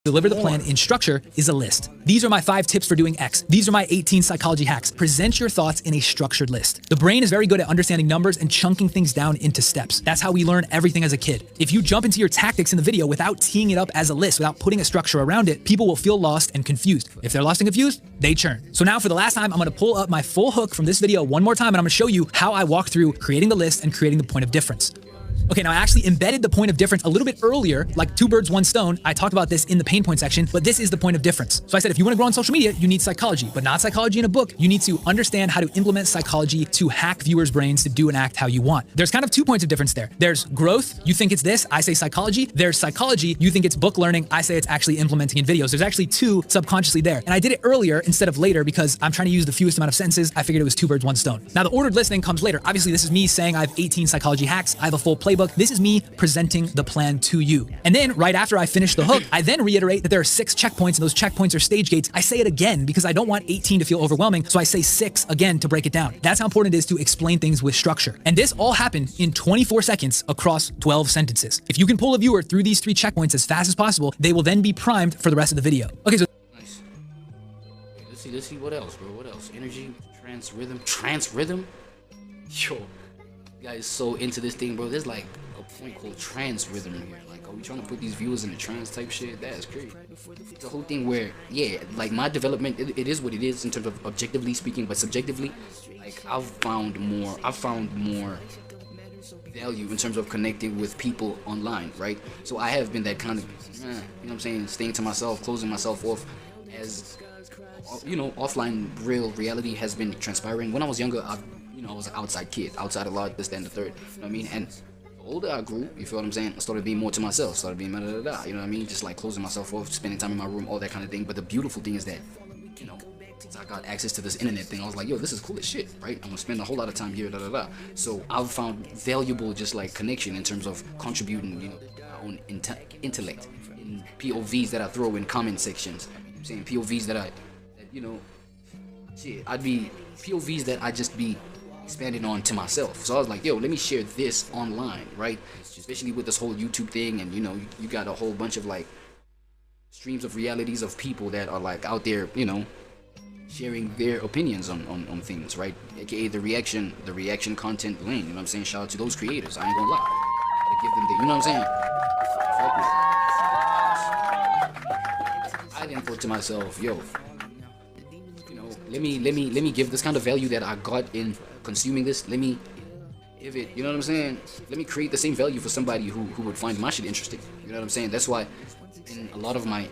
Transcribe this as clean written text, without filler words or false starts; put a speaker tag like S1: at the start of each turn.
S1: Deliver the plan in structure is a list. These are my 5 tips for doing X. These are my 18 psychology hacks. Present your thoughts in a structured list. The brain is very good at understanding numbers and chunking things down into steps. That's how we learn everything as a kid. If you jump into your tactics in the video without teeing it up as a list, without putting a structure around it, people will feel lost and confused. If they're lost and confused, they churn. So now for the last time, I'm gonna pull up my full hook from this video one more time, and I'm gonna show you how I walk through creating the list and creating the point of difference. Okay, now I actually embedded the point of difference a little bit earlier, like 2 birds, 1 stone. I talked about this in the pain point section, but this is the point of difference. So I said, if you want to grow on social media, you need psychology, but not psychology in a book. You need to understand how to implement psychology to hack viewers' brains to do and act how you want. There's kind of 2 points of difference there. There's growth. You think it's this, I say psychology. There's psychology. You think it's book learning. I say it's actually implementing in videos. There's actually 2 subconsciously there. And I did it earlier instead of later because I'm trying to use the fewest amount of sentences. I figured it was 2 birds, 1 stone. Now the ordered listening comes later. Obviously, this is me saying I have 18 psychology hacks. I have a full playbook. This is me presenting the plan to you. And then right after I finish the hook, I then reiterate that there are 6 checkpoints, and those checkpoints are stage gates. I say it again because I don't want 18 to feel overwhelming, so I say 6 again to break it down. That's how important it is to explain things with structure. And this all happened in 24 seconds across 12 sentences. If you can pull a viewer through these 3 checkpoints as fast as possible, they will then be primed for the rest of the video. Okay, so
S2: nice. Let's see what else, bro. What else? Energy, trance rhythm. Yo, you guys so into this thing, bro. There's like a point called trance rhythm here. Like, are we trying to put these viewers in a trance type shit? That is crazy. It's a whole thing where, yeah, like my development, it is what it is in terms of objectively speaking, but subjectively, like I've found more value in terms of connecting with people online, right? So I have been that kind of, you know what I'm saying, staying to myself, closing myself off, as you know, offline real reality has been transpiring. When I was younger, I was an outside kid, outside a lot, this, that, and the third, you know what I mean? And the older I grew, you feel what I'm saying, I started being more to myself, started being you know what I mean? Just like closing myself off, spending time in my room, all that kind of thing. But the beautiful thing is that, you know, since I got access to this internet thing, I was like, yo, this is cool as shit, right? I'm gonna spend a whole lot of time here, So I've found valuable just like connection in terms of contributing, you know, my own intellect in POVs that I throw in comment sections. I'm saying POVs that you know, shit, I'd be POVs that I just be expanding on to myself. So I was like, yo, let me share this online, right? Especially with this whole YouTube thing, and you know, you got a whole bunch of like streams of realities of people that are like out there, you know, sharing their opinions on things, right? AKA the reaction content lane, you know what I'm saying? Shout out to those creators, I ain't gonna lie. Gotta give them the, you know what I'm saying? I then thought to myself, yo, let me give this kind of value that I got in consuming this. Let me give it, you know what I'm saying? Let me create the same value for somebody who would find my shit interesting. You know what I'm saying? That's why in a lot of my